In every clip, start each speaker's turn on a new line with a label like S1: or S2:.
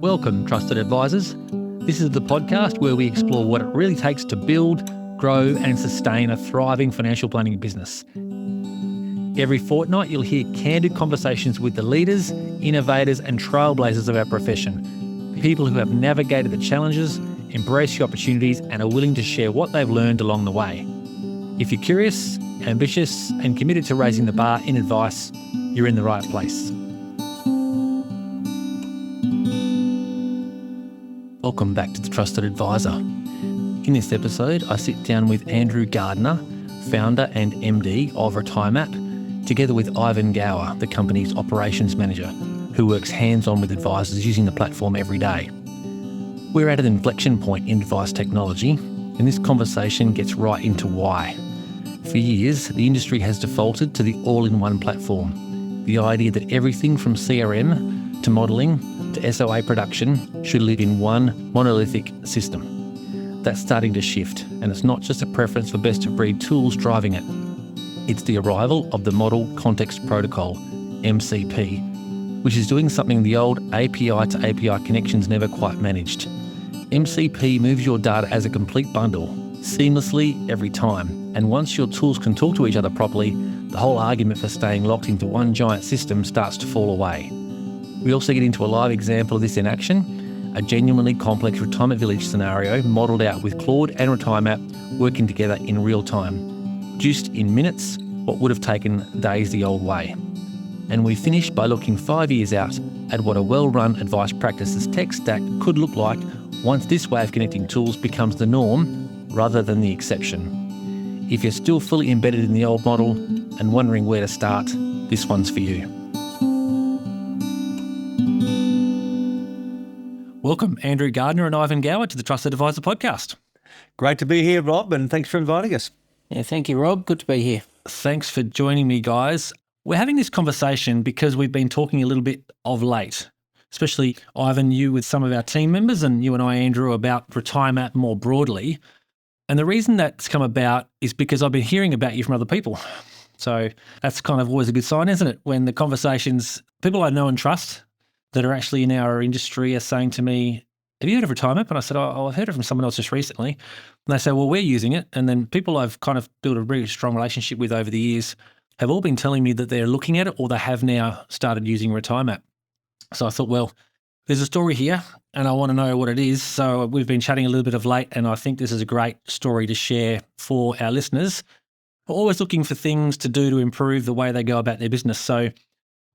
S1: Welcome, trusted advisors. This is the podcast where we explore what it really takes to build, grow and sustain a thriving financial planning business. Every fortnight, you'll hear candid conversations with the leaders, innovators and trailblazers of our profession. People who have navigated the challenges, embraced the opportunities and are willing to share what they've learned along the way. If you're curious, ambitious and committed to raising the bar in advice, you're in the right place. Welcome back to The Trusted Advisor. In this episode, I sit down with Andrew Gardner, founder and MD of RetireMap, together with Ivon Gower, the company's operations manager, who works hands-on with advisors using the platform every day. We're at an inflection point in advice technology, and this conversation gets right into why. For years, the industry has defaulted to the all-in-one platform, the idea that everything from CRM to modelling to SOA production should live in one monolithic system. That's starting to shift, and it's not just a preference for best-of-breed tools driving it. It's the arrival of the Model Context Protocol, MCP, which is doing something the old API to API connections never quite managed. MCP moves your data as a complete bundle, seamlessly every time, and once your tools can talk to each other properly, the whole argument for staying locked into one giant system starts to fall away. We also get into a live example of this in action, a genuinely complex retirement village scenario modelled out with Claude and RetireMap working together in real time. Just in minutes, what would have taken days the old way. And we finish by looking 5 years out at what a well-run advice practice's tech stack could look like once this way of connecting tools becomes the norm rather than the exception. If you're still fully embedded in the old model and wondering where to start, this one's for you. Welcome, Andrew Gardner and Ivon Gower to the Trusted Advisor podcast.
S2: Great to be here, Rob, and thanks for inviting us.
S3: Yeah, thank you, Rob. Good to be here.
S1: Thanks for joining me, guys. We're having this conversation because we've been talking a little bit of late, especially Ivon, you with some of our team members, and you and I, Andrew, about RetireMap more broadly. And the reason that's come about is because I've been hearing about you from other people. So that's kind of always a good sign, isn't it? When the conversations, people I know and trust that are actually in our industry are saying to me, have you heard of RetireMap? And I said, I've heard it from someone else just recently. And they say, well, we're using it. And then people I've kind of built a really strong relationship with over the years have all been telling me that they're looking at it or they have now started using RetireMap. So I thought, well, there's a story here and I want to know what it is. So we've been chatting a little bit of late and I think this is a great story to share for our listeners. We're always looking for things to do to improve the way they go about their business. So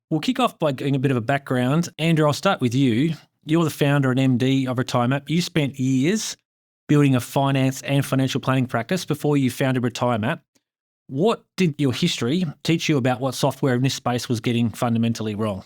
S1: we'll kick off by getting a bit of a background. Andrew, I'll start with you. You're the founder and MD of RetireMap. You spent years building a finance and financial planning practice before you founded RetireMap. What did your history teach you about what software in this space was getting fundamentally wrong?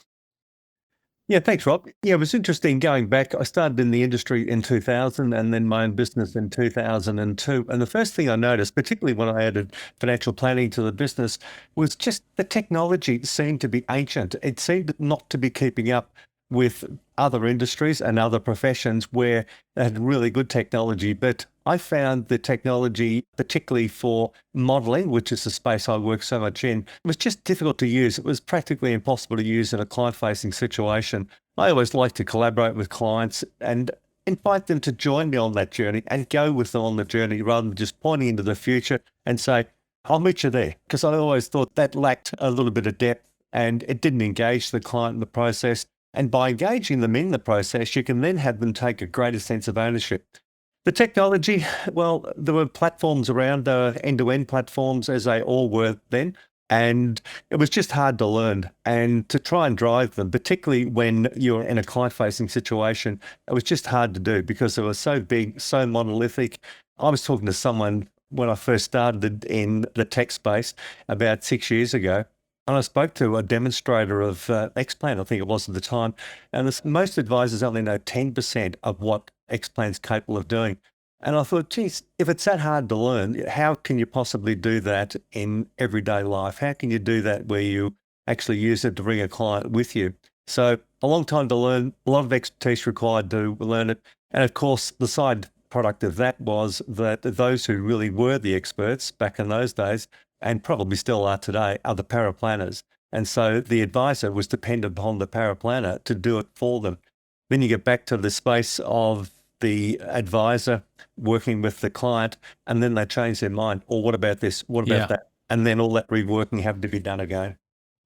S2: Yeah, thanks, Rob. Yeah, it was interesting going back. I started in the industry in 2000 and then my own business in 2002. And the first thing I noticed, particularly when I added financial planning to the business, was just the technology seemed to be ancient. It seemed not to be keeping up with other industries and other professions where they had really good technology. But I found the technology, particularly for modelling, which is the space I work so much in, was just difficult to use. It was practically impossible to use in a client-facing situation. I always like to collaborate with clients and invite them to join me on that journey and go with them on the journey rather than just pointing into the future and say, I'll meet you there. Because I always thought that lacked a little bit of depth and it didn't engage the client in the process. And by engaging them in the process, you can then have them take a greater sense of ownership. The technology, well, there were platforms around, end-to-end platforms as they all were then, and it was just hard to learn and to try and drive them, particularly when you're in a client-facing situation. It was just hard to do because they were so big, so monolithic. I was talking to someone when I first started in the tech space about 6 years ago, and I spoke to a demonstrator of Xplan, I think it was at the time, and most advisors only know 10% of what Xplan's capable of doing. And I thought, geez, if it's that hard to learn, how can you possibly do that in everyday life? How can you do that where you actually use it to bring a client with you? So a long time to learn, a lot of expertise required to learn it. And of course, the side product of that was that those who really were the experts back in those days, and probably still are today, are the paraplanners. And so the advisor was dependent upon the paraplanner to do it for them. Then you get back to the space of the advisor working with the client, and then they change their mind. Or what about this? What about that? And then all that reworking have to be done again.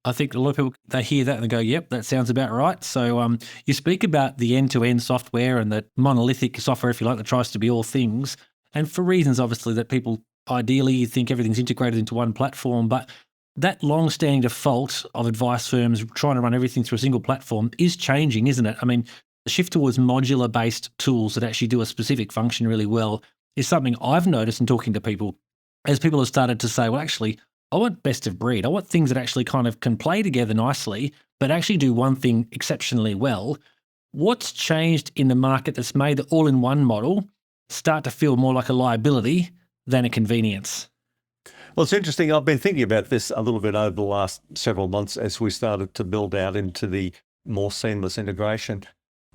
S1: I think a lot of people, they hear that and they go, yep, that sounds about right. So you speak about the end-to-end software and the monolithic software, if you like, that tries to be all things. And for reasons, obviously, that people ideally think everything's integrated into one platform. But that long-standing default of advice firms trying to run everything through a single platform is changing, isn't it? I mean, the shift towards modular-based tools that actually do a specific function really well is something I've noticed in talking to people as people have started to say, well, actually, I want best of breed. I want things that actually kind of can play together nicely, but actually do one thing exceptionally well. What's changed in the market that's made the all-in-one model start to feel more like a liability than a convenience?
S2: Well, it's interesting. I've been thinking about this a little bit over the last several months as we started to build out into the more seamless integration.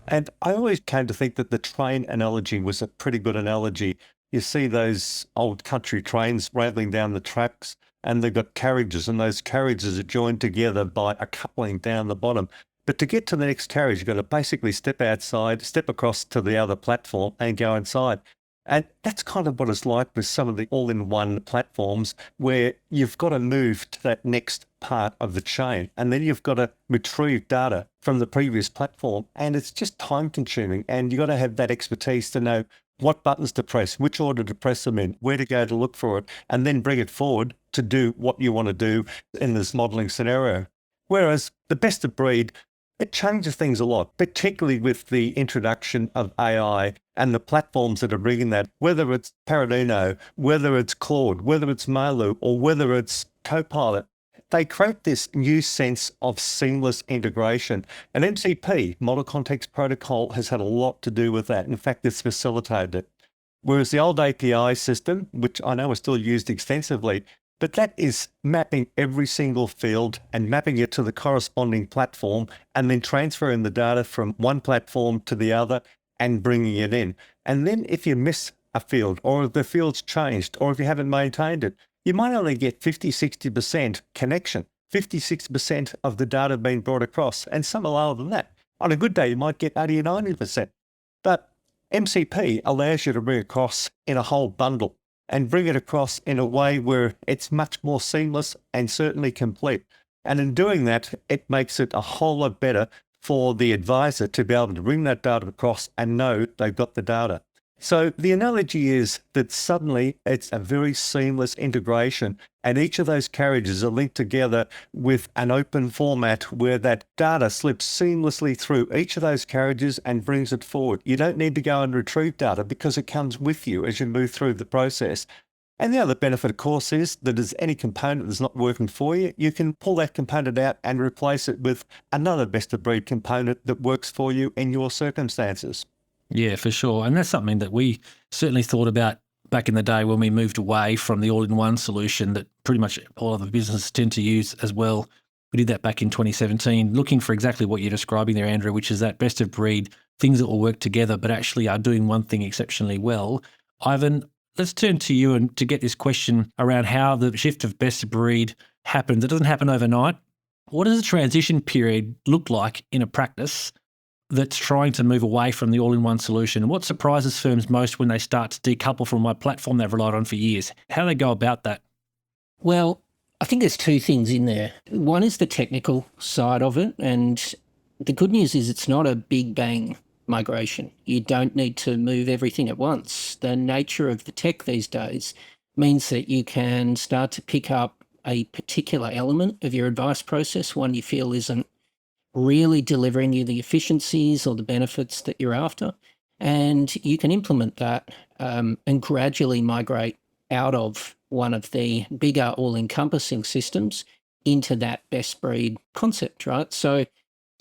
S2: And I always came to think that the train analogy was a pretty good analogy. You see those old country trains rattling down the tracks, and they've got carriages, and those carriages are joined together by a coupling down the bottom. But to get to the next carriage, you've got to basically step outside, step across to the other platform and go inside. And that's kind of what it's like with some of the all-in-one platforms, where you've got to move to that next part of the chain, and then you've got to retrieve data from the previous platform, and it's just time-consuming, and you've got to have that expertise to know what buttons to press, which order to press them in, where to go to look for it, and then bring it forward to do what you want to do in this modeling scenario. Whereas the best of breed, it changes things a lot, particularly with the introduction of AI and the platforms that are bringing that, whether it's Paradino, whether it's Claude, whether it's Malu, or whether it's Copilot. They create this new sense of seamless integration. And MCP, Model Context Protocol, has had a lot to do with that. In fact, it's facilitated it. Whereas the old API system, which I know is still used extensively, but that is mapping every single field and mapping it to the corresponding platform and then transferring the data from one platform to the other and bringing it in. And then if you miss a field, or if the field's changed, or if you haven't maintained it, you might only get 50, 60% connection, 56% of the data being brought across, and some are lower than that. On a good day, you might get 80 or 90%. But MCP allows you to bring across in a whole bundle and bring it across in a way where it's much more seamless and certainly complete. And in doing that, it makes it a whole lot better for the advisor to be able to bring that data across and know they've got the data. So the analogy is that suddenly it's a very seamless integration, and each of those carriages are linked together with an open format where that data slips seamlessly through each of those carriages and brings it forward. You don't need to go and retrieve data because it comes with you as you move through the process. And the other benefit, of course, is that as any component that's not working for you, you can pull that component out and replace it with another best-of-breed component that works for you in your circumstances.
S1: Yeah, for sure. And that's something that we certainly thought about back in the day when we moved away from the all-in-one solution that pretty much all of the businesses tend to use as well. We did that back in 2017, looking for exactly what you're describing there, Andrew, which is that best of breed, things that will work together but actually are doing one thing exceptionally well. Ivan, let's turn to you and to get this question around how the shift of best of breed happens. It doesn't happen overnight. What does the transition period look like in a practice that's trying to move away from the all-in-one solution? What surprises firms most when they start to decouple from a platform they've relied on for years? How do they go about that?
S3: Well, I think there's two things in there. One is the technical side of it, and the good news is it's not a big bang migration. You don't need to move everything at once. The nature of the tech these days means that you can start to pick up a particular element of your advice process, one you feel isn't really delivering you the efficiencies or the benefits that you're after. And you can implement that and gradually migrate out of one of the bigger all-encompassing systems into that best breed concept, right? So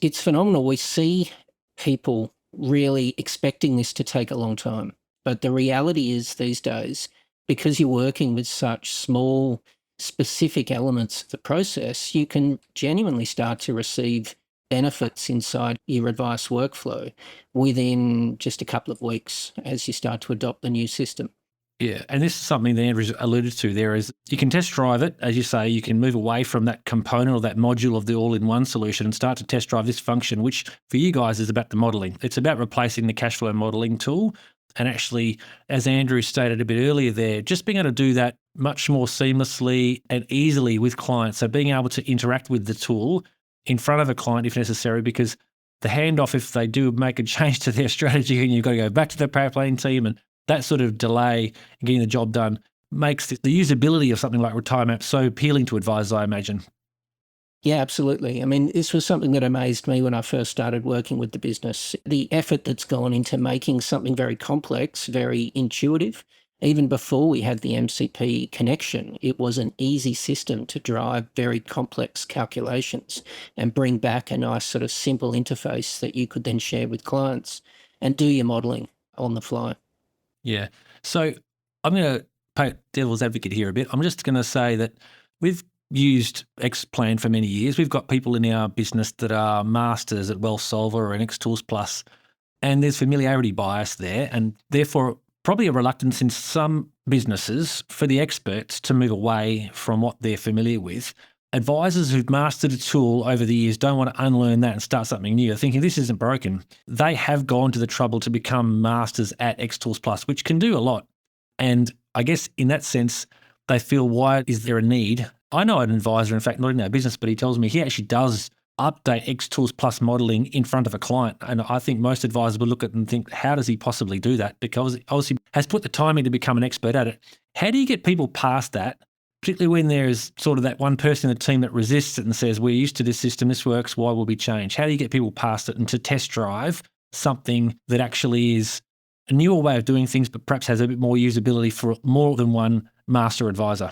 S3: it's phenomenal. We see people really expecting this to take a long time. But the reality is these days, because you're working with such small, specific elements of the process, you can genuinely start to receive benefits inside your advice workflow within just a couple of weeks as you start to adopt the new system.
S1: Yeah, and this is something that Andrew's alluded to there is you can test drive it. As you say, you can move away from that component or that module of the all-in-one solution and start to test drive this function, which for you guys is about the modelling. It's about replacing the cash flow modelling tool and actually, as Andrew stated a bit earlier there, just being able to do that much more seamlessly and easily with clients. So being able to interact with the tool in front of a client if necessary, because the handoff, if they do make a change to their strategy and you've got to go back to the paraplanning team, and that sort of delay in getting the job done makes the usability of something like RetireMap so appealing to advisors, I imagine.
S3: Yeah, absolutely. I mean, this was something that amazed me when I first started working with the business. The effort that's gone into making something very complex, very intuitive. Even before we had the MCP connection, it was an easy system to drive very complex calculations and bring back a nice sort of simple interface that you could then share with clients and do your modelling on the fly.
S1: Yeah. So I'm going to play devil's advocate here a bit. I'm just going to say that we've used Xplan for many years. We've got people in our business that are masters at WealthSolver or Xtools Plus, and there's familiarity bias there, and therefore probably a reluctance in some businesses for the experts to move away from what they're familiar with. Advisors who've mastered a tool over the years don't want to unlearn that and start something new. They're thinking this isn't broken. They have gone to the trouble to become masters at Xtools Plus, which can do a lot. And I guess in that sense, they feel, why is there a need? I know an advisor, in fact, not in our business, but he tells me he actually does update Xtools Plus modeling in front of a client. And I think most advisors would look at it and think, how does he possibly do that? Because he obviously has put the time in to become an expert at it. How do you get people past that? Particularly when there's sort of that one person in the team that resists it and says, we're used to this system, this works, why will we change? How do you get people past it and to test drive something that actually is a newer way of doing things, but perhaps has a bit more usability for more than one master advisor?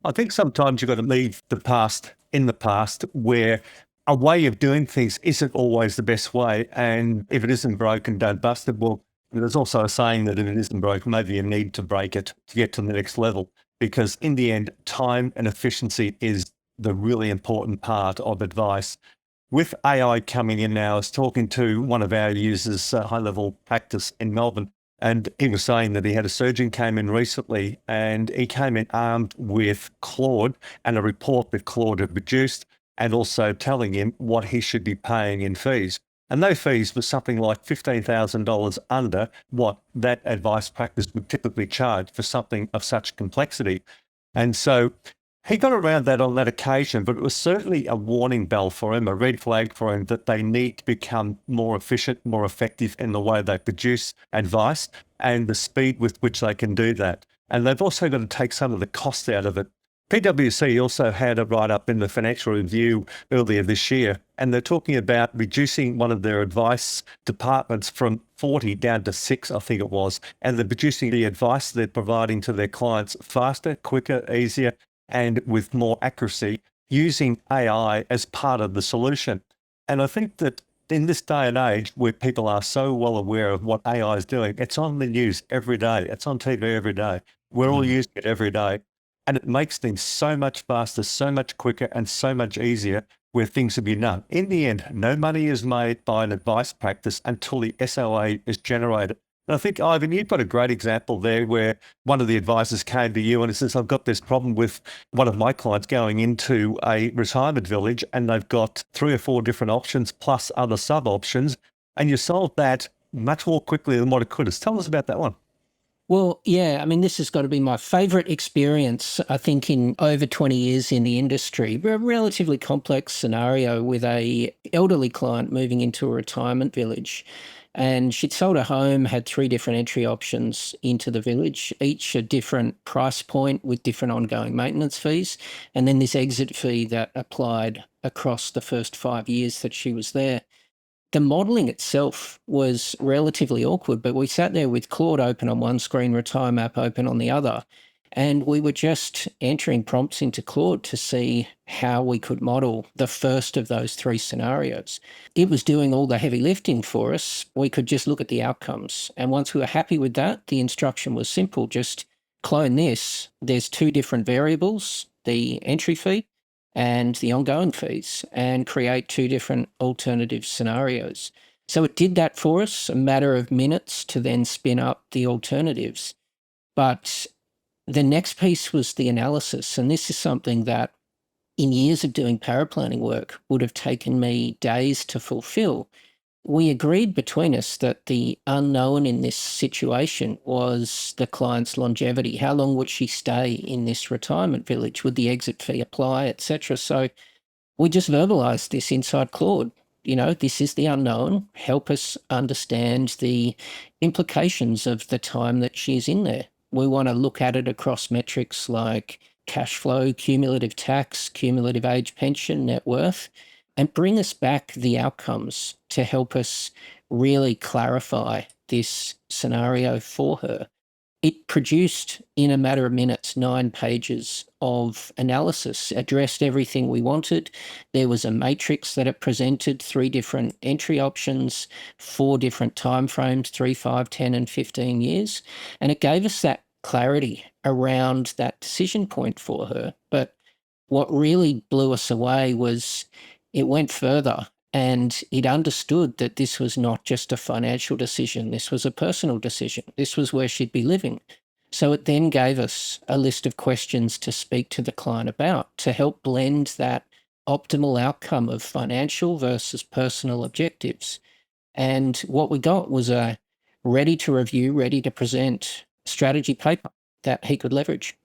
S2: I think sometimes you've got to leave the past in the past, where a way of doing things isn't always the best way. And if it isn't broken, don't bust it. Well, there's also a saying that if it isn't broken, maybe you need to break it to get to the next level. Because in the end, time and efficiency is the really important part of advice. With AI coming in now, I was talking to one of our users, high-level practice in Melbourne, and he was saying that he had a surgeon came in recently and he came in armed with Claude and a report that Claude had produced, and also telling him what he should be paying in fees. And those fees were something like $15,000 under what that advice practice would typically charge for something of such complexity. And so he got around that on that occasion, but it was certainly a warning bell for him, a red flag for him, that they need to become more efficient, more effective in the way they produce advice and the speed with which they can do that. And they've also got to take some of the cost out of it. PwC also had a write-up in the Financial Review earlier this year, and they're talking about reducing one of their advice departments from 40 down to 6, I think it was, and they're producing the advice they're providing to their clients faster, quicker, easier, and with more accuracy, using AI as part of the solution. And I think that in this day and age where people are so well aware of what AI is doing, it's on the news every day, it's on TV every day, we're all using it every day. And it makes things so much faster, so much quicker, and so much easier where things will be done. In the end, no money is made by an advice practice until the SOA is generated. And I think, Ivan, you've got a great example there where one of the advisors came to you and says, I've got this problem with one of my clients going into a retirement village, and they've got 3 or 4 different options plus other sub-options, and you solved that much more quickly than what it could have. Tell us about that one.
S3: Well, yeah, I mean, this has got to be my favourite experience, I think, in over 20 years in the industry. A relatively complex scenario with a elderly client moving into a retirement village. And she'd sold a home, had 3 different entry options into the village, each a different price point with different ongoing maintenance fees. And then this exit fee that applied across the first 5 years that she was there. The modelling itself was relatively awkward, but we sat there with Claude open on one screen, RetireMap open on the other, and we were just entering prompts into Claude to see how we could model the first of those 3 scenarios. It was doing all the heavy lifting for us. We could just look at the outcomes. And once we were happy with that, the instruction was simple, just clone this. There's 2 different variables, the entry fee and the ongoing fees, and create 2 different alternative scenarios. So it did that for us, a matter of minutes to then spin up the alternatives. But the next piece was the analysis. And this is something that in years of doing paraplanning work would have taken me days to fulfill. We agreed between us that the unknown in this situation was the client's longevity. How long would she stay in this retirement village? Would the exit fee apply, etc.? So we just verbalized this inside Claude. This is the unknown. Help us understand the implications of the time that she's in there. We want to look at it across metrics like cash flow, cumulative tax, cumulative age pension, net worth, and bring us back the outcomes to help us really clarify this scenario for her. It produced, in a matter of minutes, 9 pages of analysis, addressed everything we wanted. There was a matrix that it presented, 3 different entry options, 4 different timeframes, 3, 5, 10, and 15 years. And it gave us that clarity around that decision point for her. But what really blew us away was it went further. And it understood that this was not just a financial decision. This was a personal decision. This was where she'd be living. So it then gave us a list of questions to speak to the client about to help blend that optimal outcome of financial versus personal objectives. And what we got was a ready to review, ready to present strategy paper that he could leverage.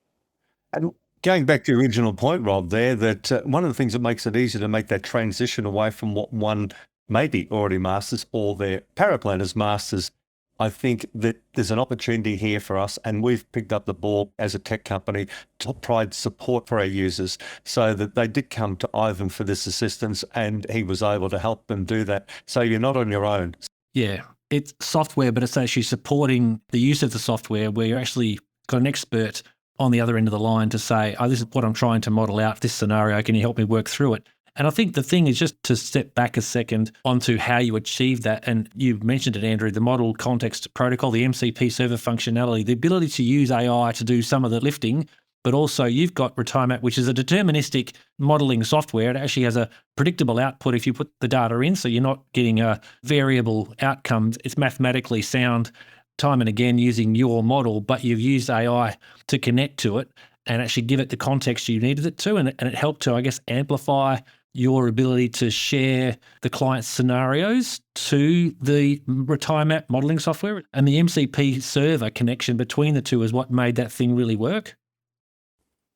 S2: And going back to your original point, Rob, there, that one of the things that makes it easy to make that transition away from what one maybe already masters or their paraplanners masters, I think that there's an opportunity here for us, and we've picked up the ball as a tech company to provide support for our users so that they did come to Ivon for this assistance and he was able to help them do that. So you're not on your own.
S1: Yeah, it's software, but it's actually supporting the use of the software where you're actually got an expert on the other end of the line to say, oh, this is what I'm trying to model out, this scenario, can you help me work through it? And I think the thing is just to step back a second onto how you achieve that. And you mentioned it, Andrew, the model context protocol, the MCP server functionality, the ability to use AI to do some of the lifting, but also you've got RetireMap, which is a deterministic modeling software. It actually has a predictable output if you put the data in, so you're not getting a variable outcomes. It's mathematically sound time and again using your model, but you've used AI to connect to it and actually give it the context you needed it to. And it helped to, I guess, amplify your ability to share the client's scenarios to the RetireMap modeling software. And the MCP server connection between the two is what made that thing really work.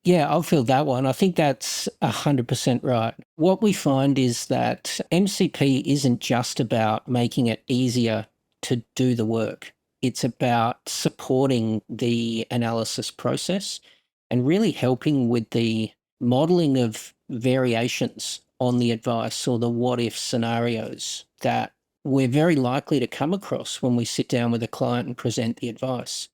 S3: Yeah, I'll fill that one. I think that's 100% right. What we find is that MCP isn't just about making it easier to do the work. It's about supporting the analysis process and really helping with the modeling of variations on the advice or the what-if scenarios that we're very likely to come across when we sit down with a client and present the advice.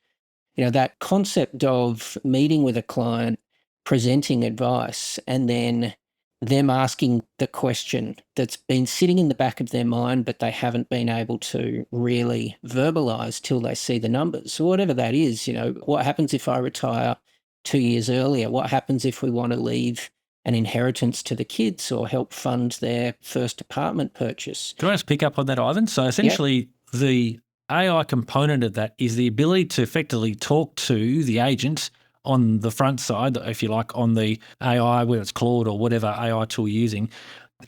S3: That concept of meeting with a client, presenting advice, and then them asking the question that's been sitting in the back of their mind, but they haven't been able to really verbalize till they see the numbers. So whatever that is, what happens if I retire 2 years earlier? What happens if we want to leave an inheritance to the kids or help fund their first apartment purchase?
S1: Can I just pick up on that, Ivon? So essentially, the AI component of that is the ability to effectively talk to the agent on the front side, if you like, on the AI, whether it's Claude or whatever AI tool you're using,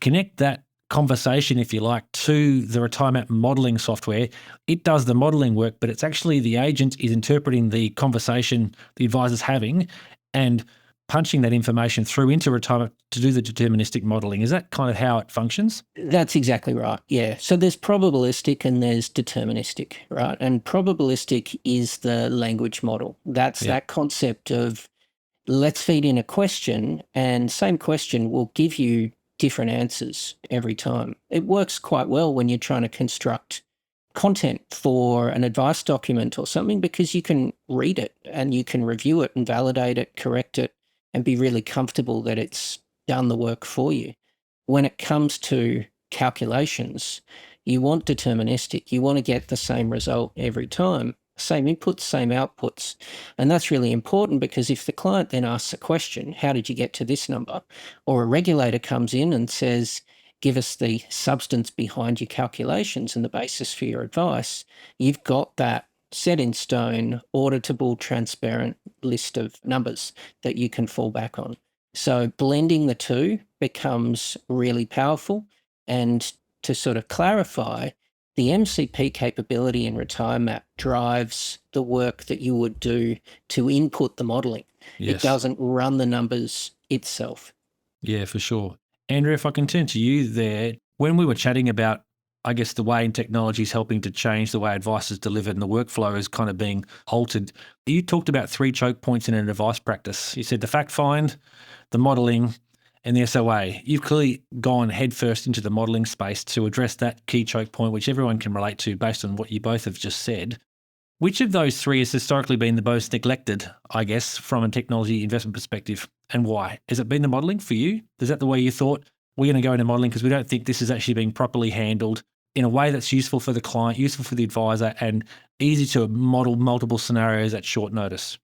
S1: connect that conversation, if you like, to the RetireMap modeling software. It does the modeling work, but it's actually the agent is interpreting the conversation the advisor's having and punching that information through into RetireMap to do the deterministic modeling. Is that kind of how it functions?
S3: That's exactly right, yeah. So there's probabilistic and there's deterministic, right? And probabilistic is the language model. That's that concept of let's feed in a question and same question will give you different answers every time. It works quite well when you're trying to construct content for an advice document or something because you can read it and you can review it and validate it, correct it, and be really comfortable that it's done the work for you. When it comes to calculations, you want deterministic. You want to get the same result every time, same inputs, same outputs. And that's really important because if the client then asks a question, how did you get to this number? Or a regulator comes in and says, give us the substance behind your calculations and the basis for your advice, you've got that set in stone, auditable, transparent list of numbers that you can fall back on. So blending the two becomes really powerful. And to sort of clarify, the MCP capability in RetireMap drives the work that you would do to input the modelling.
S1: Yes.
S3: It doesn't run the numbers itself.
S1: Yeah, for sure. Andrew, if I can turn to you there, when we were chatting about, I guess, the way in technology is helping to change the way advice is delivered and the workflow is kind of being altered, you talked about 3 choke points in an advice practice. You said the fact find, the modelling, and the SOA. You've clearly gone headfirst into the modelling space to address that key choke point, which everyone can relate to based on what you both have just said. Which of those 3 has historically been the most neglected, I guess, from a technology investment perspective, and why? Has it been the modelling for you? Is that the way you thought, we're going to go into modelling because we don't think this is actually being properly handled in a way that's useful for the client, useful for the advisor, and easy to model multiple scenarios at short notice?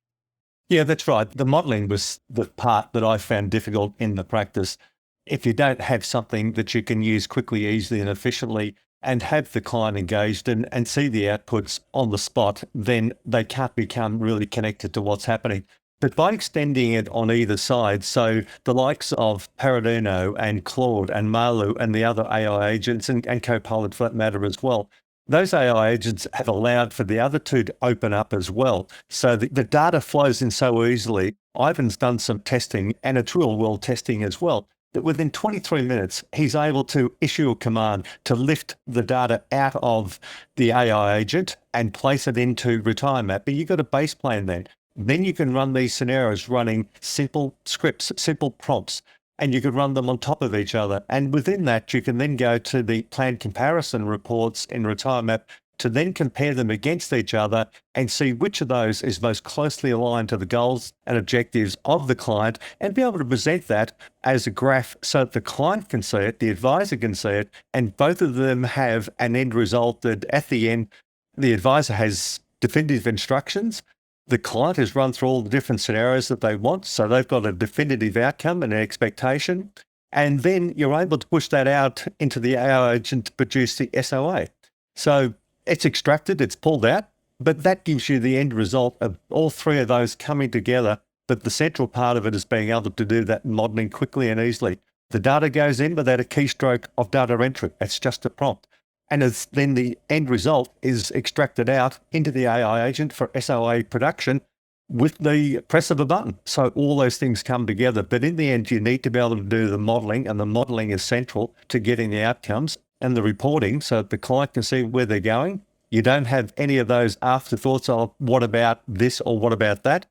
S2: Yeah, that's right. The modelling was the part that I found difficult in the practice. If you don't have something that you can use quickly, easily and efficiently and have the client engaged and see the outputs on the spot, then they can't become really connected to what's happening. But by extending it on either side, so the likes of Paradino and Claude and Malu and the other AI agents and Copilot for that matter as well, those AI agents have allowed for the other 2 to open up as well. So the data flows in so easily. Ivan's done some testing, and it's real world testing as well, that within 23 minutes, he's able to issue a command to lift the data out of the AI agent and place it into RetireMap. But you've got a base plan then. Then you can run these scenarios running simple scripts, simple prompts, and you could run them on top of each other. And within that, you can then go to the plan comparison reports in RetireMap to then compare them against each other and see which of those is most closely aligned to the goals and objectives of the client, and be able to present that as a graph so that the client can see it, the advisor can see it, and both of them have an end result that at the end, the advisor has definitive instructions. The client has run through all the different scenarios that they want, so they've got a definitive outcome and an expectation. And then you're able to push that out into the AI agent to produce the SOA. So it's extracted, it's pulled out, but that gives you the end result of all 3 of those coming together. But the central part of it is being able to do that modelling quickly and easily. The data goes in without a keystroke of data entry. It's just a prompt. And then the end result is extracted out into the AI agent for SOA production with the press of a button. So all those things come together. But in the end, you need to be able to do the modelling, and the modelling is central to getting the outcomes and the reporting so that the client can see where they're going. You don't have any of those afterthoughts of what about this or what about that.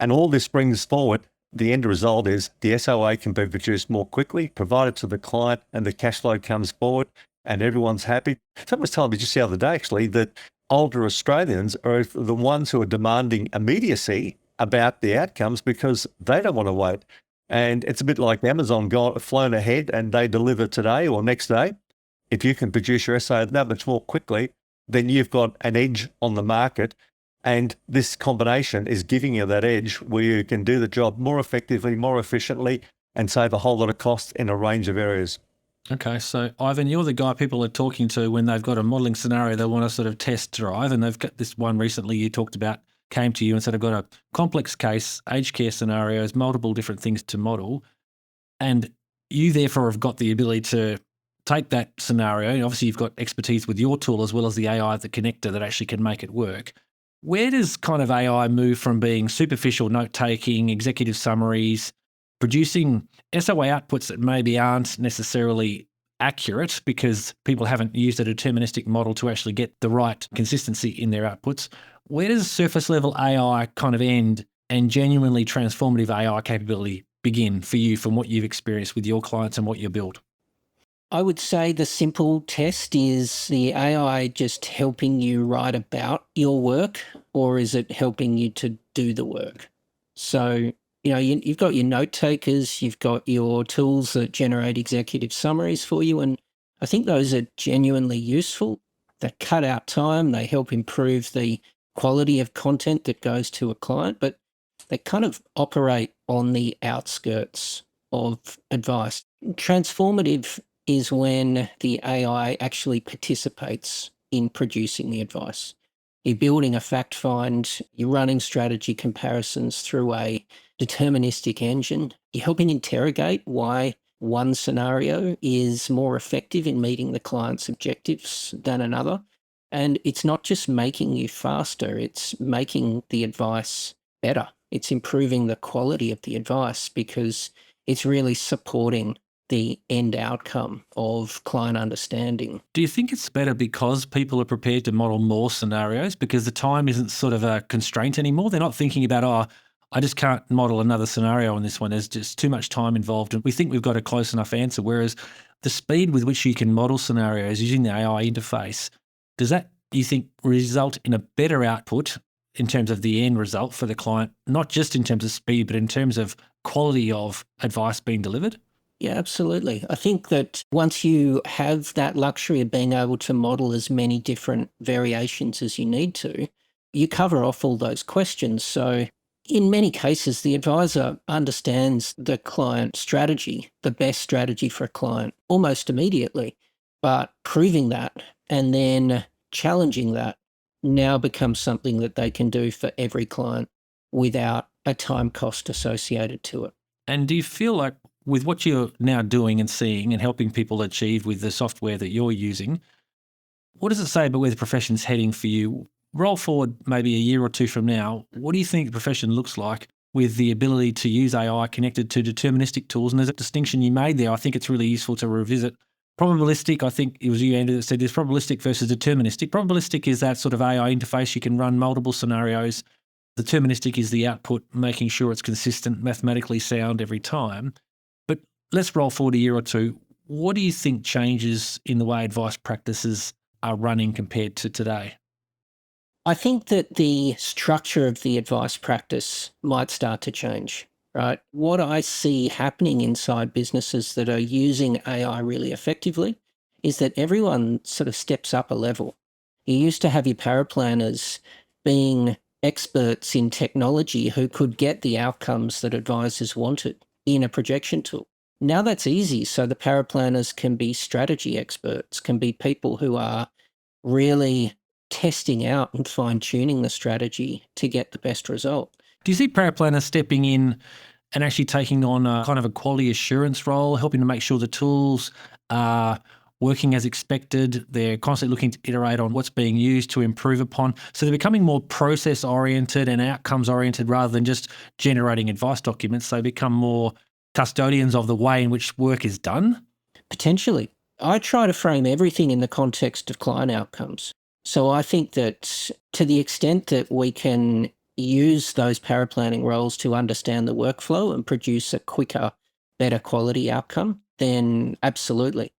S2: And all this brings forward, the end result is the SOA can be produced more quickly, provided to the client, and the cash flow comes forward, and everyone's happy. Someone was telling me just the other day, actually, that older Australians are the ones who are demanding immediacy about the outcomes because they don't want to wait. And it's a bit like Amazon flown ahead and they deliver today or next day. If you can produce your SOA that much more quickly, then you've got an edge on the market. And this combination is giving you that edge where you can do the job more effectively, more efficiently, and save a whole lot of costs in a range of areas.
S1: Okay, so Ivan, you're the guy people are talking to when they've got a modelling scenario they want to sort of test drive, and they've got this one recently you talked about came to you and said, I've got a complex case, aged care scenarios, multiple different things to model, and you therefore have got the ability to take that scenario, and obviously you've got expertise with your tool as well as the AI, the connector that actually can make it work. Where does kind of AI move from being superficial note-taking, executive summaries, producing SOA outputs that maybe aren't necessarily accurate because people haven't used a deterministic model to actually get the right consistency in their outputs? Where does surface level AI kind of end and genuinely transformative AI capability begin for you from what you've experienced with your clients and what you built?
S3: I would say the simple test is the AI just helping you write about your work, or is it helping you to do the work? So, you've got your note takers, you've got your tools that generate executive summaries for you, and I think those are genuinely useful. They cut out time, they help improve the quality of content that goes to a client, but they kind of operate on the outskirts of advice. Transformative is when the AI actually participates in producing the advice. You're building a fact find, you're running strategy comparisons through a deterministic engine. You're helping interrogate why one scenario is more effective in meeting the client's objectives than another. And it's not just making you faster, it's making the advice better. It's improving the quality of the advice because it's really supporting the end outcome of client understanding.
S1: Do you think it's better because people are prepared to model more scenarios because the time isn't sort of a constraint anymore? They're not thinking about, oh, I just can't model another scenario on this one. There's just too much time involved and we think we've got a close enough answer. Whereas the speed with which you can model scenarios using the AI interface, does that, you think, result in a better output in terms of the end result for the client, not just in terms of speed, but in terms of quality of advice being delivered?
S3: Yeah, absolutely. I think that once you have that luxury of being able to model as many different variations as you need to, you cover off all those questions. So in many cases, the advisor understands the client strategy, the best strategy for a client almost immediately, but proving that and then challenging that now becomes something that they can do for every client without a time cost associated to it.
S1: And do you feel like with what you're now doing and seeing and helping people achieve with the software that you're using, what does it say about where the profession's heading for you? Roll forward maybe a year or two from now, what do you think the profession looks like with the ability to use AI connected to deterministic tools? And there's a distinction you made there. I think it's really useful to revisit. Probabilistic, I think it was you, Andrew, that said there's probabilistic versus deterministic. Probabilistic is that sort of AI interface. You can run multiple scenarios. Deterministic is the output, making sure it's consistent, mathematically sound every time. But let's roll forward a year or two. What do you think changes in the way advice practices are running compared to today?
S3: I think that the structure of the advice practice might start to change, right? What I see happening inside businesses that are using AI really effectively is that everyone sort of steps up a level. You used to have your paraplanners being experts in technology who could get the outcomes that advisors wanted in a projection tool. Now that's easy. So the paraplanners can be strategy experts, can be people who are really testing out and fine-tuning the strategy to get the best result.
S1: Do you see paraplanners stepping in and actually taking on a kind of a quality assurance role, helping to make sure the tools are working as expected? They're constantly looking to iterate on what's being used to improve upon. So they're becoming more process-oriented and outcomes-oriented rather than just generating advice documents. They become more custodians of the way in which work is done?
S3: Potentially. I try to frame everything in the context of client outcomes. So I think that to the extent that we can use those paraplanning roles to understand the workflow and produce a quicker, better quality outcome, then absolutely.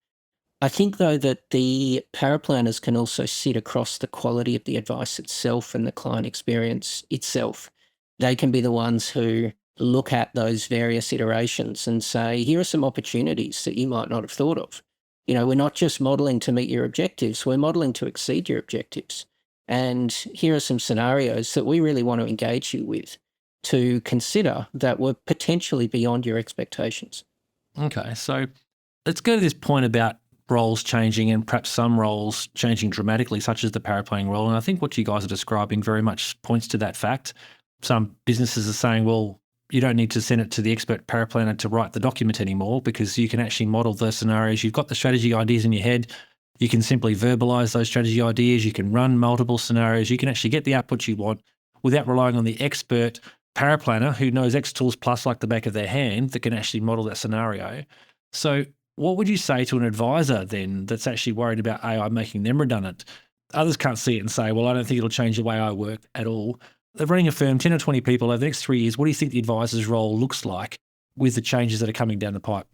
S3: I think, though, that the paraplanners can also sit across the quality of the advice itself and the client experience itself. They can be the ones who look at those various iterations and say, here are some opportunities that you might not have thought of. You know, we're not just modeling to meet your objectives, we're modeling to exceed your objectives. And here are some scenarios that we really want to engage you with to consider that were potentially beyond your expectations.
S1: Okay, so let's go to this point about roles changing and perhaps some roles changing dramatically, such as the paraplanning role. And I think what you guys are describing very much points to that fact. Some businesses are saying, well, you don't need to send it to the expert paraplanner to write the document anymore because you can actually model the scenarios. You've got the strategy ideas in your head. You can simply verbalize those strategy ideas. You can run multiple scenarios. You can actually get the output you want without relying on the expert paraplanner who knows X tools plus like the back of their hand that can actually model that scenario. So what would you say to an advisor then that's actually worried about AI making them redundant? Others can't see it and say, well, I don't think it'll change the way I work at all. They're running a firm, 10 or 20 people over the next 3 years. What do you think the advisor's role looks like with the changes that are coming down the pipe?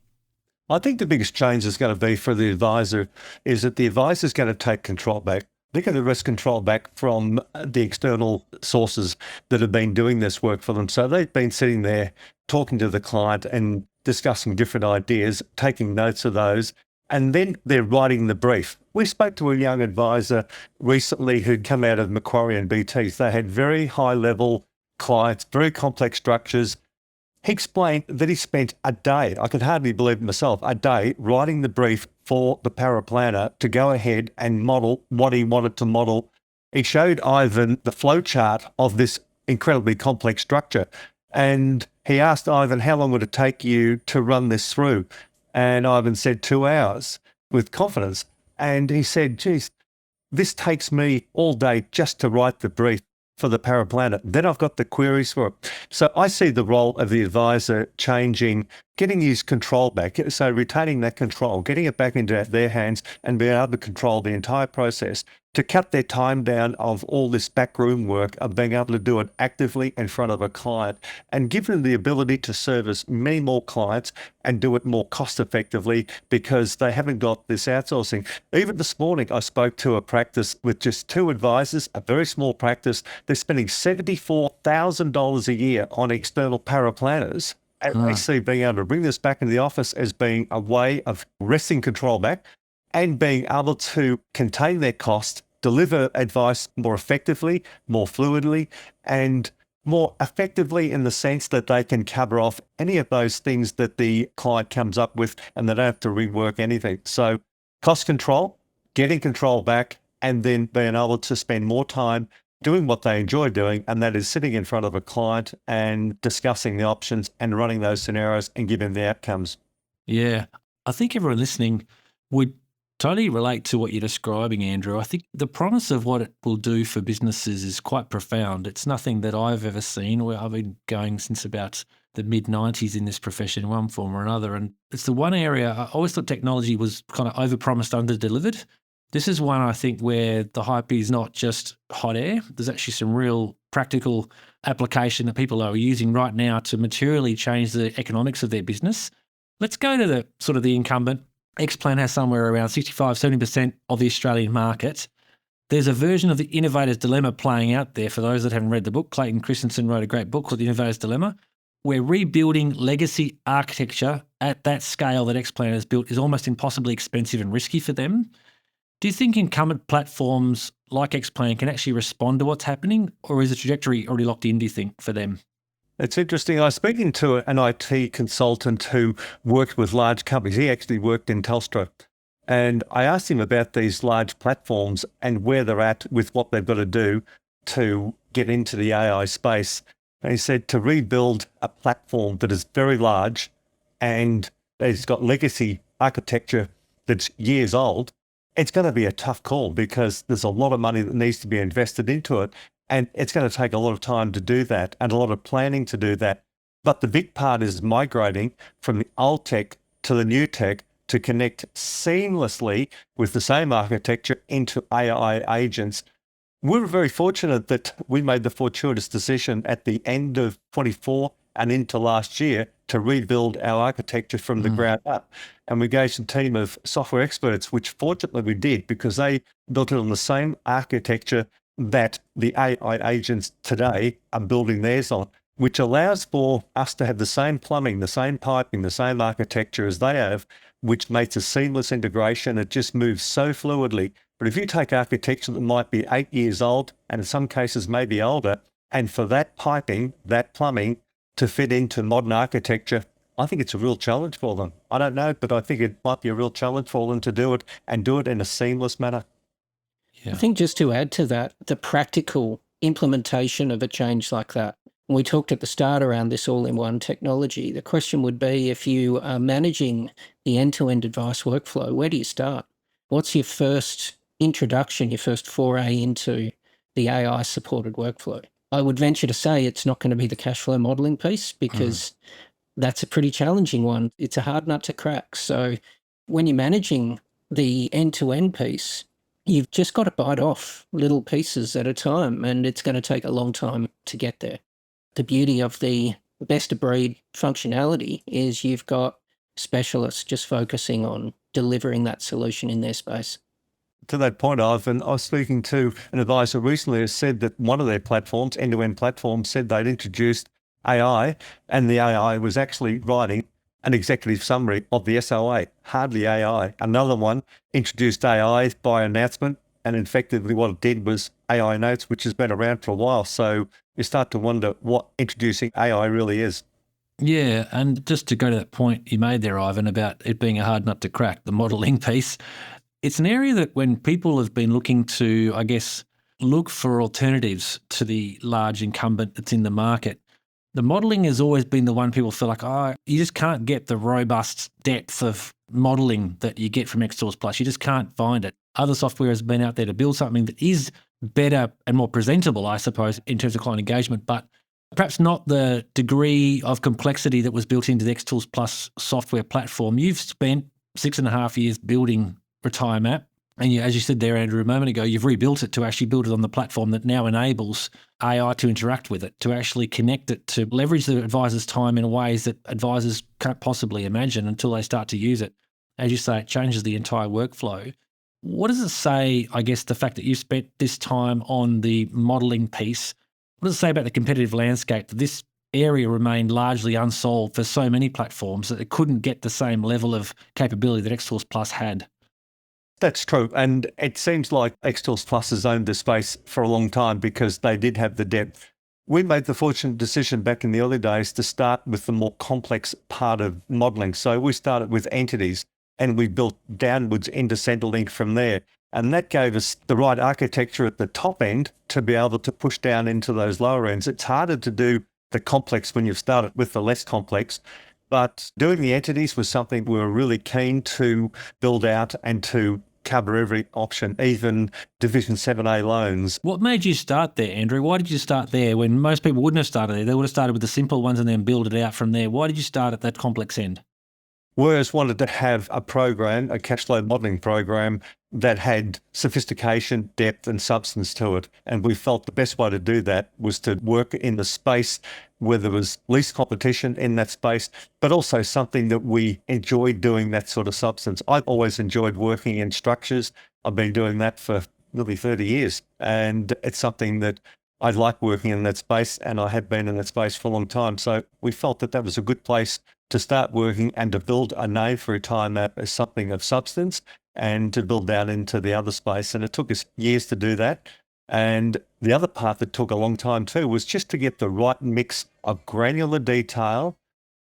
S2: I think the biggest change is going to be for the advisor is that the advisor is going to take control back. They're going to wrest control back from the external sources that have been doing this work for them. So they've been sitting there talking to the client and discussing different ideas, taking notes of those, and then they're writing the brief. We spoke to a young advisor recently who'd come out of Macquarie and BT. They had very high-level clients, very complex structures. He explained that he spent a day, I could hardly believe it myself, a day writing the brief for the paraplanner to go ahead and model what he wanted to model he showed Ivan the flow chart of this incredibly complex structure. And he asked Ivan, how long would it take you to run this through? And Ivan said 2 hours with confidence. And he said, geez, this takes me all day just to write the brief for the paraplanner. Then I've got the queries for it. So I see the role of the advisor changing, getting his control back. So retaining that control, getting it back into their hands and being able to control the entire process, to cut their time down of all this backroom work, of being able to do it actively in front of a client, and give them the ability to service many more clients and do it more cost effectively because they haven't got this outsourcing. Even this morning, I spoke to a practice with just 2 advisors, a very small practice. They're spending $74,000 a year on external paraplanners. And they see being able to bring this back into the office as being a way of wresting control back and being able to contain their cost, deliver advice more effectively, more fluidly, and more effectively in the sense that they can cover off any of those things that the client comes up with and they don't have to rework anything. So cost control, getting control back, and then being able to spend more time doing what they enjoy doing, and that is sitting in front of a client and discussing the options and running those scenarios and giving the outcomes.
S1: Yeah, I think everyone listening would totally relate to what you're describing, Andrew. I think the promise of what it will do for businesses is quite profound. It's nothing that I've ever seen. I've been going since about the mid-90s in this profession in one form or another. And it's the one area I always thought technology was kind of overpromised, under-delivered. This is one, I think, where the hype is not just hot air. There's actually some real practical application that people are using right now to materially change the economics of their business. Let's go to the sort of the incumbent. Xplan has somewhere around 65-70% of the Australian market. There's a version of the Innovator's Dilemma playing out there. For those that haven't read the book, Clayton Christensen wrote a great book called The Innovator's Dilemma, where rebuilding legacy architecture at that scale that Xplan has built is almost impossibly expensive and risky for them. Do you think incumbent platforms like Xplan can actually respond to what's happening, or is the trajectory already locked in, do you think, for them?
S2: It's interesting. I was speaking to an IT consultant who worked with large companies. He actually worked in Telstra. And I asked him about these large platforms and where they're at with what they've got to do to get into the AI space. And he said to rebuild a platform that is very large and it's got legacy architecture that's years old, it's going to be a tough call because there's a lot of money that needs to be invested into it. And it's going to take a lot of time to do that and a lot of planning to do that. But the big part is migrating from the old tech to the new tech to connect seamlessly with the same architecture into AI agents. We were very fortunate that we made the fortuitous decision at the end of 24 and into last year to rebuild our architecture from the ground up. And we engaged a team of software experts, which fortunately we did because they built it on the same architecture that the AI agents today are building theirs on, which allows for us to have the same plumbing, the same piping, the same architecture as they have, which makes a seamless integration. It just moves so fluidly. But if you take architecture that might be 8 years old, and in some cases maybe older, and for that piping, that plumbing to fit into modern architecture, I think it's a real challenge for them. I don't know, but I think it might be a real challenge for them to do it and do it in a seamless manner.
S3: I think just to add to that, the practical implementation of a change like that. We talked at the start around this all-in-one technology. The question would be, if you are managing the end-to-end advice workflow, where do you start? What's your first introduction, your first foray into the AI-supported workflow? I would venture to say it's not going to be the cash flow modelling piece because that's a pretty challenging one. It's a hard nut to crack. So when you're managing the end-to-end piece, you've just got to bite off little pieces at a time, and it's going to take a long time to get there. The beauty of the best-of-breed functionality is you've got specialists just focusing on delivering that solution in their space.
S2: To that point, Ivan, I was speaking to an advisor recently who said that one of their platforms, end-to-end platforms, said they'd introduced AI, and the AI was actually writing an executive summary of the SOA, hardly AI. Another one introduced AI by announcement, and effectively what it did was AI notes, which has been around for a while. So you start to wonder what introducing AI really is.
S1: Yeah, and just to go to that point you made there, Ivan, about it being a hard nut to crack, the modelling piece, it's an area that when people have been looking to, I guess, look for alternatives to the large incumbent that's in the market, the modelling has always been the one people feel like, oh, you just can't get the robust depth of modelling that you get from Xtools Plus. You just can't find it. Other software has been out there to build something that is better and more presentable, I suppose, in terms of client engagement, but perhaps not the degree of complexity that was built into the Xtools Plus software platform. You've spent 6.5 years building RetireMap. And you, as you said there, Andrew, a moment ago, you've rebuilt it to actually build it on the platform that now enables AI to interact with it, to actually connect it, to leverage the advisor's time in ways that advisors can't possibly imagine until they start to use it. As you say, it changes the entire workflow. What does it say, I guess, the fact that you've spent this time on the modelling piece, what does it say about the competitive landscape that this area remained largely unsolved for so many platforms that it couldn't get the same level of capability that Xtools Plus had?
S2: That's true. And it seems like Xtools Plus has owned the space for a long time because they did have the depth. We made the fortunate decision back in the early days to start with the more complex part of modelling. So we started with entities and we built downwards into Centrelink from there. And that gave us the right architecture at the top end to be able to push down into those lower ends. It's harder to do the complex when you've started with the less complex. But doing the entities was something we were really keen to build out and to cover every option, even Division 7A loans.
S1: What made you start there, Andrew? Why did you start there when most people wouldn't have started there? They would have started with the simple ones and then build it out from there. Why did you start at that complex end?
S2: We always wanted to have a program, a cash flow modelling program that had sophistication, depth and substance to it. And we felt the best way to do that was to work in the space where there was least competition in that space, but also something that we enjoyed doing that sort of substance. I've always enjoyed working in structures. I've been doing that for nearly 30 years. And it's something that I like working in that space, and I have been in that space for a long time. So we felt that that was a good place to start working and to build a name for RetireMap as something of substance and to build down into the other space. And it took us years to do that. And the other part that took a long time too was just to get the right mix of granular detail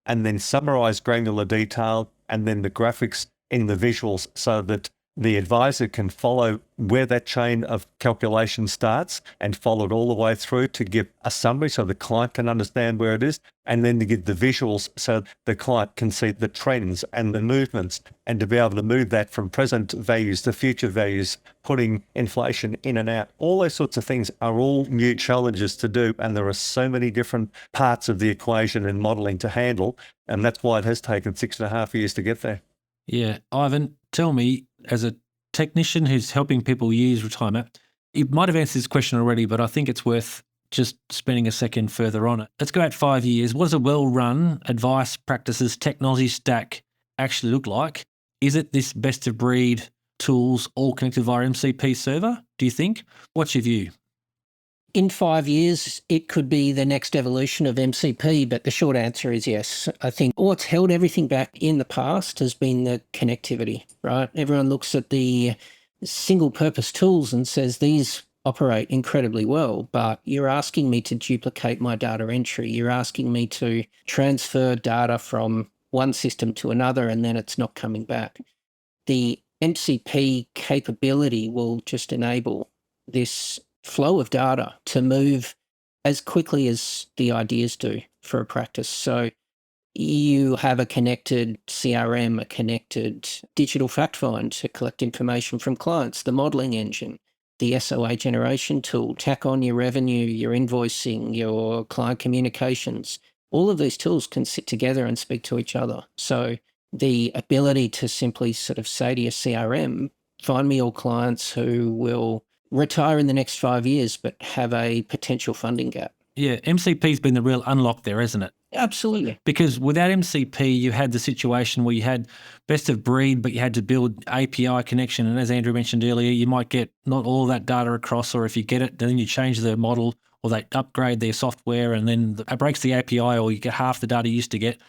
S2: and then summarize granular detail and then the graphics in the visuals so that the advisor can follow where that chain of calculation starts and follow it all the way through to give a summary so the client can understand where it is, and then to give the visuals so the client can see the trends and the movements, and to be able to move that from present values to future values, putting inflation in and out. All those sorts of things are all new challenges to do, and there are so many different parts of the equation in modelling to handle, and that's why it has taken 6.5 years to get there.
S1: Yeah. Ivan, tell me, as a technician who's helping people use RetireMap, you might have answered this question already, but I think it's worth just spending a second further on it. Let's go out 5 years. What does a well-run advice practices technology stack actually look like? Is it this best-of-breed tools all connected via MCP server, do you think? What's your view?
S3: In 5 years, it could be the next evolution of MCP, but the short answer is yes. I think what's held everything back in the past has been the connectivity, right? Everyone looks at the single-purpose tools and says these operate incredibly well, but you're asking me to duplicate my data entry. You're asking me to transfer data from one system to another, and then it's not coming back. The MCP capability will just enable this flow of data to move as quickly as the ideas do for a practice. So you have a connected CRM, a connected digital fact find to collect information from clients, the modelling engine, the SOA generation tool, tack on your revenue, your invoicing, your client communications. All of these tools can sit together and speak to each other. So the ability to simply sort of say to your CRM, find me all clients who will retire in the next 5 years but have a potential funding gap.
S1: Yeah, MCP's been the real unlock there, hasn't it?
S3: Absolutely.
S1: Because without MCP, you had the situation where you had best of breed, but you had to build API connection. And as Andrew mentioned earlier, you might get not all that data across, or if you get it, then you change the model or they upgrade their software and then it breaks the API or you get half the data you used to get.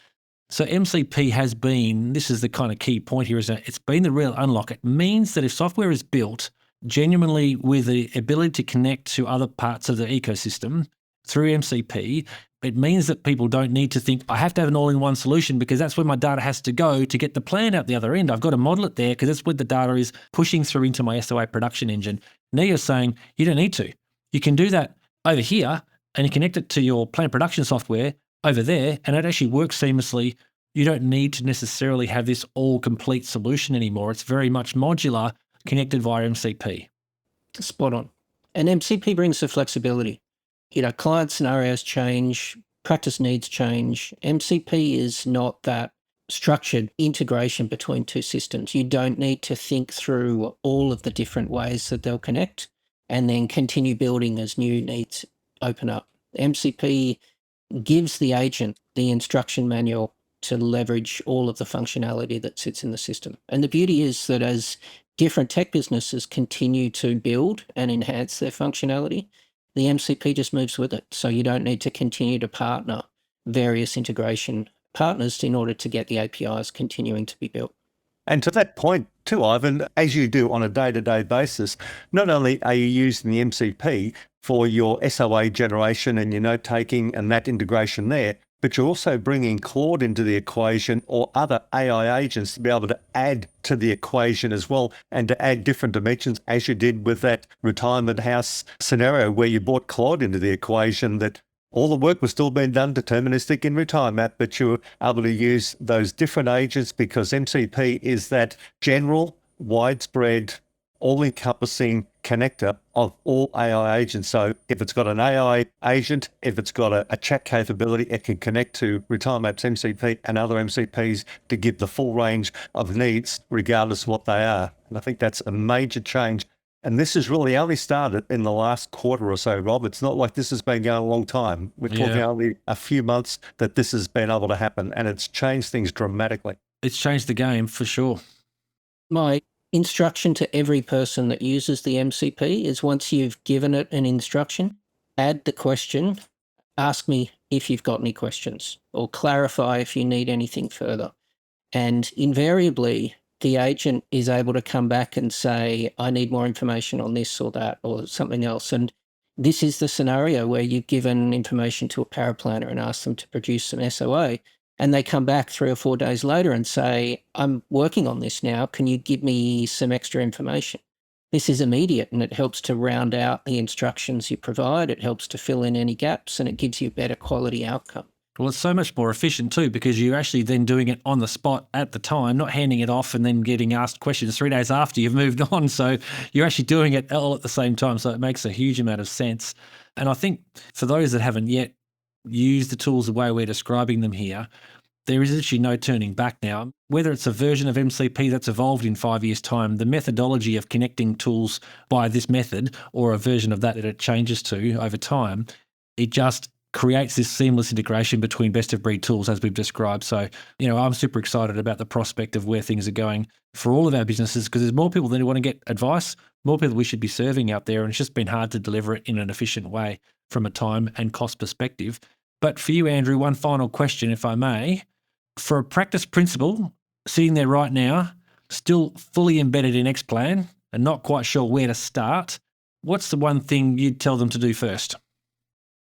S1: So MCP has been, this is the kind of key point here, is that it's been the real unlock. It means that if software is built genuinely with the ability to connect to other parts of the ecosystem through MCP, It means that people don't need to think, I have to have an all-in-one solution because that's where my data has to go to get the plan out the other end. I've got to model it there because that's where the data is pushing through into my SOA production engine. Now you're saying you don't need to. You can do that over here and you connect it to your plan production software over there, and it actually works seamlessly. You don't need to necessarily have this all complete solution anymore. It's very much modular, connected via MCP.
S3: Spot on. And MCP brings the flexibility. Client scenarios change, practice needs change. MCP is not that structured integration between two systems. You don't need to think through all of the different ways that they'll connect and then continue building as new needs open up. MCP gives the agent the instruction manual to leverage all of the functionality that sits in the system. And the beauty is that as different tech businesses continue to build and enhance their functionality, the MCP just moves with it. So you don't need to continue to partner various integration partners in order to get the APIs continuing to be built.
S2: And to that point too, Ivan, as you do on a day-to-day basis, not only are you using the MCP for your SOA generation and your note-taking and that integration there, but you're also bringing Claude into the equation or other AI agents to be able to add to the equation as well and to add different dimensions, as you did with that retirement house scenario where you brought Claude into the equation, that all the work was still being done deterministic in RetireMap, but you were able to use those different agents because MCP is that general, widespread, all-encompassing connector of all AI agents. So if it's got an AI agent, if it's got a chat capability, it can connect to RetireMap's MCP and other MCPs to give the full range of needs, regardless of what they are. And I think that's a major change. And this has really only started in the last quarter or so, Rob. It's not like this has been going a long time. We're talking only a few months that this has been able to happen, and it's changed things dramatically.
S1: It's changed the game for sure.
S3: My instruction to every person that uses the MCP is once you've given it an instruction, add the question, ask me if you've got any questions, or clarify if you need anything further. And invariably, the agent is able to come back and say, I need more information on this or that or something else. And this is the scenario where you've given information to a paraplanner and asked them to produce some SOA, and they come back 3 or 4 days later and say, I'm working on this now. Can you give me some extra information? This is immediate, and it helps to round out the instructions you provide. It helps to fill in any gaps, and it gives you a better quality outcome.
S1: Well, it's so much more efficient too, because you're actually then doing it on the spot at the time, not handing it off and then getting asked questions 3 days after you've moved on. So you're actually doing it all at the same time. So it makes a huge amount of sense. And I think for those that haven't yet used the tools the way we're describing them here, there is actually no turning back now. Whether it's a version of MCP that's evolved in 5 years' time, the methodology of connecting tools by this method or a version of that it changes to over time, it just creates this seamless integration between best-of-breed tools as we've described. So, I'm super excited about the prospect of where things are going for all of our businesses, because there's more people that want to get advice, more people we should be serving out there, and it's just been hard to deliver it in an efficient way from a time and cost perspective. But for you, Andrew, one final question, if I may. For a practice principal sitting there right now, still fully embedded in Xplan and not quite sure where to start, what's the one thing you'd tell them to do first?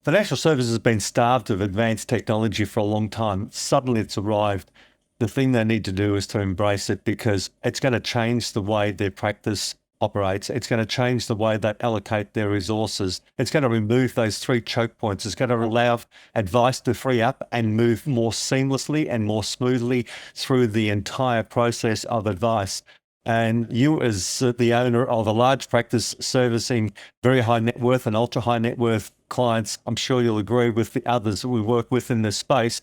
S2: Financial services has been starved of advanced technology for a long time. Suddenly it's arrived. The thing they need to do is to embrace it, because it's going to change the way their practice operates. It's going to change the way they allocate their resources. It's going to remove those 3 choke points. It's going to allow advice to free up and move more seamlessly and more smoothly through the entire process of advice. And you, as the owner of a large practice servicing very high net worth and ultra high net worth clients, I'm sure you'll agree with the others that we work with in this space,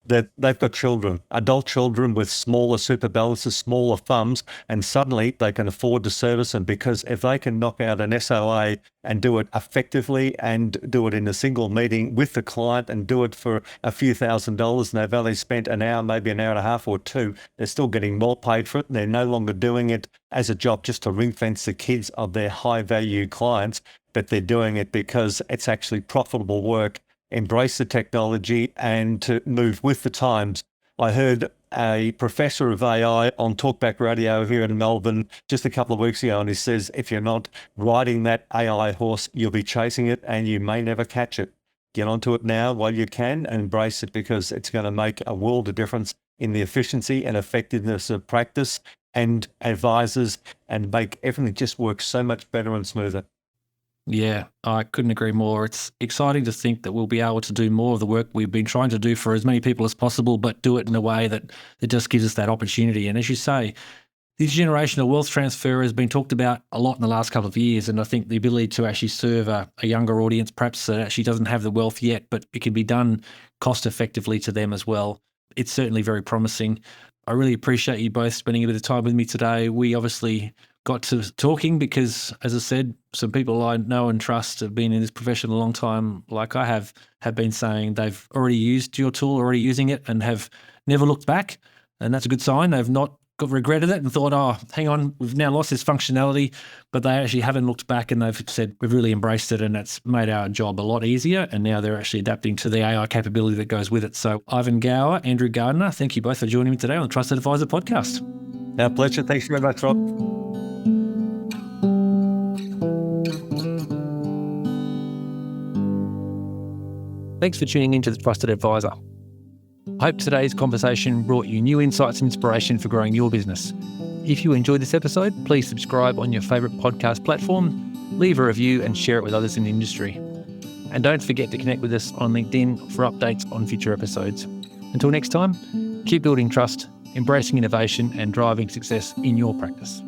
S2: that they've got children, adult children with smaller super balances, smaller funds, and suddenly they can afford to service them, because if they can knock out an SOA and do it effectively and do it in a single meeting with the client and do it for a few $1,000s, and they've only spent an hour, maybe an hour and a half or 2, they're still getting more paid for it. They're no longer doing it as a job just to ring fence the kids of their high value clients, but they're doing it because it's actually profitable work. Embrace the technology and to move with the times. I heard a professor of AI on Talkback Radio here in Melbourne just a couple of weeks ago, and he says, if you're not riding that AI horse, you'll be chasing it and you may never catch it. get onto it now while you can and embrace it, because it's going to make a world of difference in the efficiency and effectiveness of practice and advisors, and make everything just work so much better and smoother.
S1: Yeah, I couldn't agree more. It's exciting to think that we'll be able to do more of the work we've been trying to do for as many people as possible, but do it in a way that just gives us that opportunity. And as you say, this generational wealth transfer has been talked about a lot in the last couple of years, and I think the ability to actually serve a younger audience, perhaps that actually doesn't have the wealth yet, but it can be done cost effectively to them as well. It's certainly very promising. I really appreciate you both spending a bit of time with me today. We obviously got to talking because, as I said, some people I know and trust have been in this profession a long time, like I have been saying they've already used your tool, already using it, and have never looked back. And that's a good sign. They've not regretted it and thought, oh, hang on, we've now lost this functionality, but they actually haven't looked back and they've said, we've really embraced it and that's made our job a lot easier. And now they're actually adapting to the AI capability that goes with it. So Ivon Gower, Andrew Gardner, thank you both for joining me today on the Trusted Advisor podcast.
S2: Our pleasure. Thanks very much, Rob.
S1: Thanks for tuning into the Trusted Advisor. I hope today's conversation brought you new insights and inspiration for growing your business. If you enjoyed this episode, please subscribe on your favourite podcast platform, leave a review and share it with others in the industry. And don't forget to connect with us on LinkedIn for updates on future episodes. Until next time, keep building trust, embracing innovation and driving success in your practice.